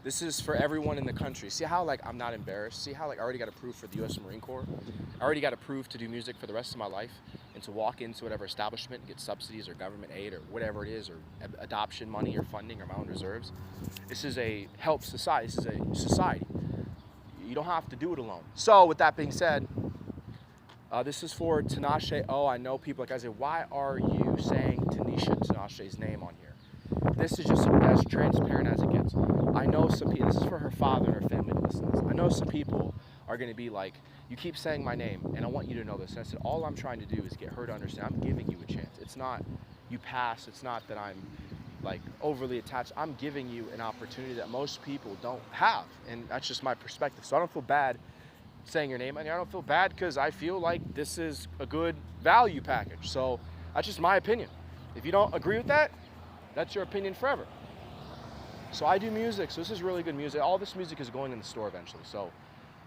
This is for everyone in the country. See how like I'm not embarrassed? See how like I already got approved for the US Marine Corps? I already got approved to do music for the rest of my life and to walk into whatever establishment and get subsidies or government aid or whatever it is or adoption money or funding or my own reserves. This is a help society. This is a society. You don't have to do it alone. So with that being said, this is for Tinashe. Oh, I know people like I say, why are you saying Tanisha Tinashe's name on here? This is just as transparent as it gets. I know some people, this is for her father and her family to listen to this. I know some people are going to be like, you keep saying my name, and I want you to know this. And I said, all I'm trying to do is get her to understand. I'm giving you a chance. It's not you pass. It's not that I'm like overly attached. I'm giving you an opportunity that most people don't have. And that's just my perspective. So I don't feel bad saying your name. I don't feel bad because I feel like this is a good value package. So that's just my opinion. If you don't agree with that, that's your opinion forever. So I do music, so this is really good music. All this music is going in the store eventually. So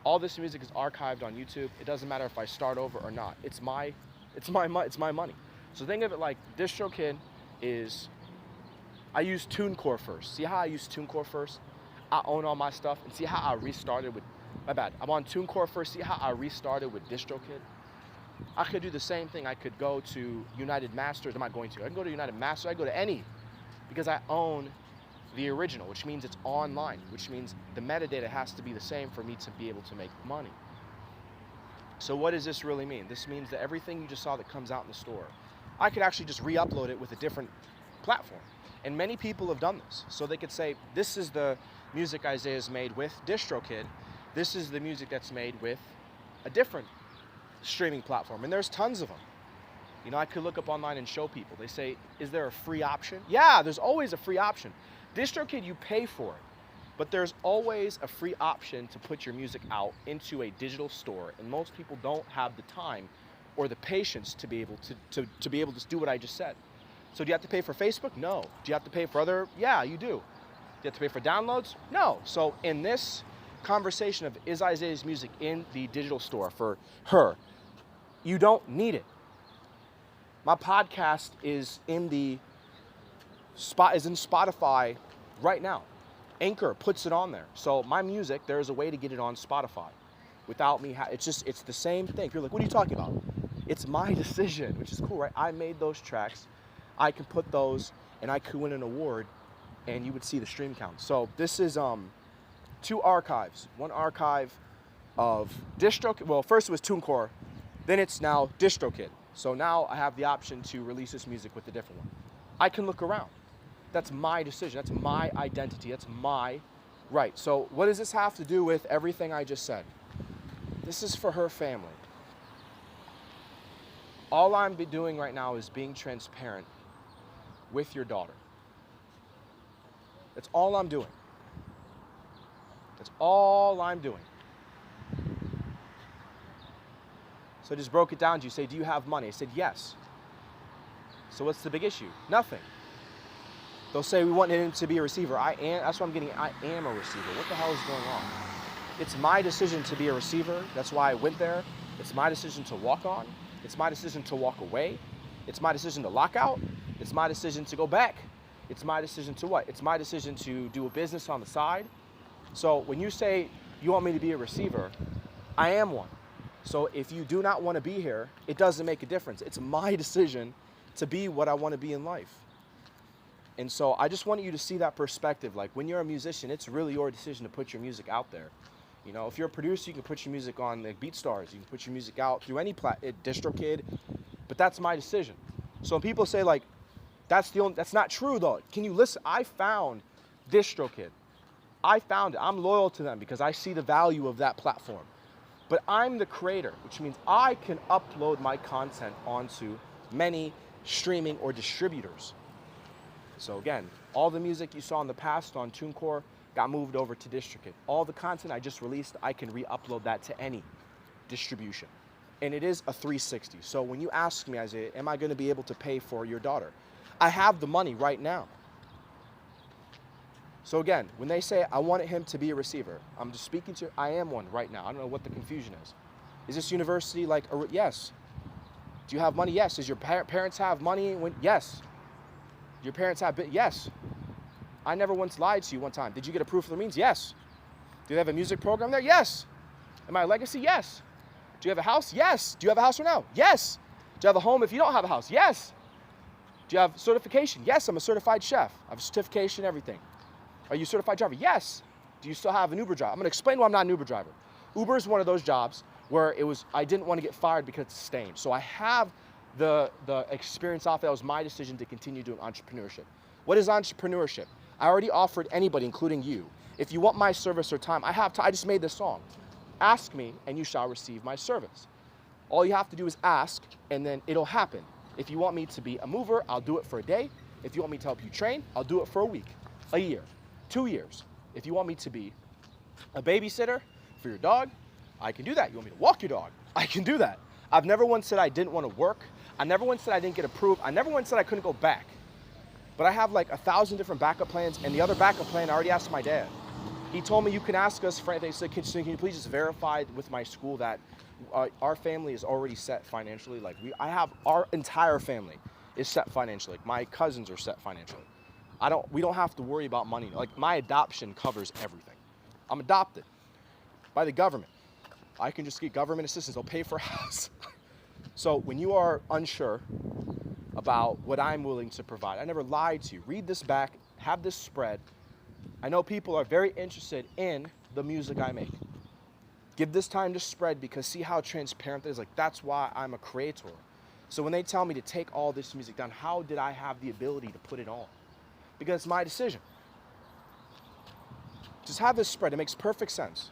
all this music is archived on YouTube. It doesn't matter if I start over or not. It's my money. So think of it like DistroKid is, I use TuneCore first. See how I use TuneCore first? I own all my stuff, and see how I restarted with, my bad. I'm on TuneCore first. See how I restarted with DistroKid? I could do the same thing. I could go to United Masters. I'm not going to. I can go to United Masters. I go to any, because I own the original, which means it's online, which means the metadata has to be the same for me to be able to make money. So what does this really mean? This means that everything you just saw that comes out in the store, I could actually just re-upload it with a different platform. And many people have done this. So they could say, this is the music Isaiah's made with DistroKid. This is the music that's made with a different streaming platform. And there's tons of them. You know, I could look up online and show people. They say, is there a free option? Yeah, there's always a free option. DistroKid, you pay for it. But there's always a free option to put your music out into a digital store. And most people don't have the time or the patience to be able to be able to do what I just said. So do you have to pay for Facebook? No. Do you have to pay for other? Yeah, you do. Do you have to pay for downloads? No. So in this conversation of is Isaiah's music in the digital store for her, you don't need it. My podcast is in Spotify right now. Anchor puts it on there. So my music, there's a way to get it on Spotify without me. It's the same thing. You're like, what are you talking about? It's my decision, which is cool, right? I made those tracks. I can put those, and I could win an award, and you would see the stream count. So this is two archives. One archive of DistroKid. Well, first it was TuneCore, then it's now DistroKid. So now I have the option to release this music with a different one. I can look around. That's my decision. That's my identity. That's my right. So what does this have to do with everything I just said? This is for her family. All I'm doing right now is being transparent with your daughter. That's all I'm doing. That's all I'm doing. So I just broke it down to you. Say, do you have money? I said, yes. So what's the big issue? Nothing. They'll say we want him to be a receiver. That's what I'm getting. I am a receiver. What the hell is going on? It's my decision to be a receiver. That's why I went there. It's my decision to walk on. It's my decision to walk away. It's my decision to lock out. It's my decision to go back. It's my decision to what? It's my decision to do a business on the side. So when you say you want me to be a receiver, I am one. So if you do not want to be here, it doesn't make a difference. It's my decision to be what I want to be in life. And so I just want you to see that perspective. Like when you're a musician, it's really your decision to put your music out there. You know, if you're a producer, you can put your music on like BeatStars. You can put your music out through any DistroKid, but that's my decision. So when people say like, that's not true though. Can you listen? I found DistroKid. I found it. I'm loyal to them because I see the value of that platform. But I'm the creator, which means I can upload my content onto many streaming or distributors. So again, all the music you saw in the past on TuneCore got moved over to DistroKid. All the content I just released, I can re-upload that to any distribution. And it is a 360. So when you ask me, Isaiah, am I going to be able to pay for your daughter? I have the money right now. So again, when they say I wanted him to be a receiver, I'm just speaking to, I am one right now. I don't know what the confusion is. Is this university like, yes. Do you have money? Yes. Does your parents have money? Yes. Do your parents have, yes. I never once lied to you one time. Did you get approved for the Marines? Yes. Do they have a music program there? Yes. Am I a legacy? Yes. Do you have a house? Yes. Do you have a house right now? Yes. Do you have a home if you don't have a house? Yes. Do you have certification? Yes, I'm a certified chef. I have a certification, everything. Are you a certified driver? Yes. Do you still have an Uber driver? I'm gonna explain why I'm not an Uber driver. Uber is one of those jobs where I didn't want to get fired because it's sustained. So I have the experience off that. It was my decision to continue doing entrepreneurship. What is entrepreneurship? I already offered anybody, including you, if you want my service or time, I just made this song. Ask me and you shall receive my service. All you have to do is ask and then it'll happen. If you want me to be a mover, I'll do it for a day. If you want me to help you train, I'll do it for a week, a year, 2 years. If you want me to be a babysitter for your dog, I can do that. You want me to walk your dog? I can do that. I've never once said I didn't want to work. I never once said I didn't get approved. I never once said I couldn't go back. But I have like 1,000 different backup plans, and the other backup plan I already asked my dad. He told me you can ask us for anything. He said, can you please just verify with my school that our family is already set financially? Like I have our entire family is set financially. Like my cousins are set financially. We don't have to worry about money. Like my adoption covers everything. I'm adopted by the government. I can just get government assistance. They'll pay for a house. So when you are unsure about what I'm willing to provide, I never lied to you. Read this back, have this spread. I know people are very interested in the music I make. Give this time to spread because see how transparent it is. Like that's why I'm a creator. So when they tell me to take all this music down, how did I have the ability to put it on? Because it's my decision. Just have this spread. It makes perfect sense.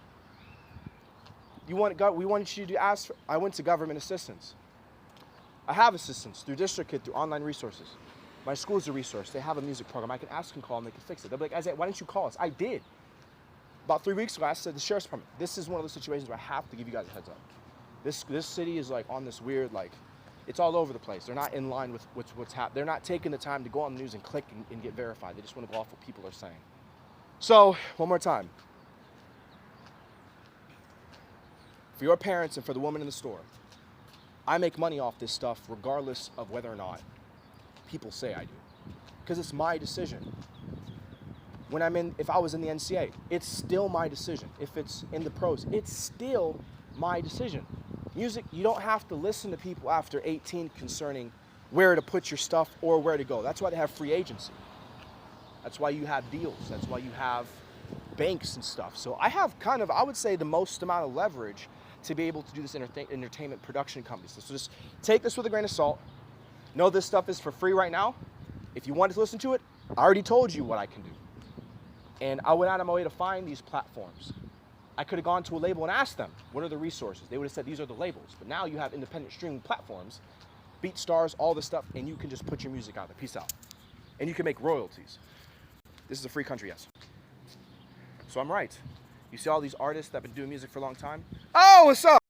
We wanted you to ask for, I went to government assistance. I have assistance through DistroKid, through online resources. My school's a resource. They have a music program. I can ask and call and they can fix it. They'll be like, Isaiah, why didn't you call us? I did. About 3 weeks ago, I said the sheriff's department. This is one of those situations where I have to give you guys a heads up. This city is like on this weird, like, it's all over the place. They're not in line with what's happening. They're not taking the time to go on the news and click and get verified. They just want to go off what people are saying. So, one more time. For your parents and for the woman in the store, I make money off this stuff regardless of whether or not people say I do. Because it's my decision. If I was in the NCA, it's still my decision. If it's in the pros, it's still my decision. Music, you don't have to listen to people after 18 concerning where to put your stuff or where to go. That's why they have free agency. That's why you have deals. That's why you have banks and stuff. So I have I would say, the most amount of leverage to be able to do this entertainment production company. So just take this with a grain of salt. Know this stuff is for free right now. If you wanted to listen to it, I already told you what I can do. And I went out of my way to find these platforms. I could have gone to a label and asked them, what are the resources? They would have said, these are the labels. But now you have independent streaming platforms, BeatStars, all this stuff, and you can just put your music out there. Peace out. And you can make royalties. This is a free country, yes. So I'm right. You see all these artists that have been doing music for a long time? Oh, what's up?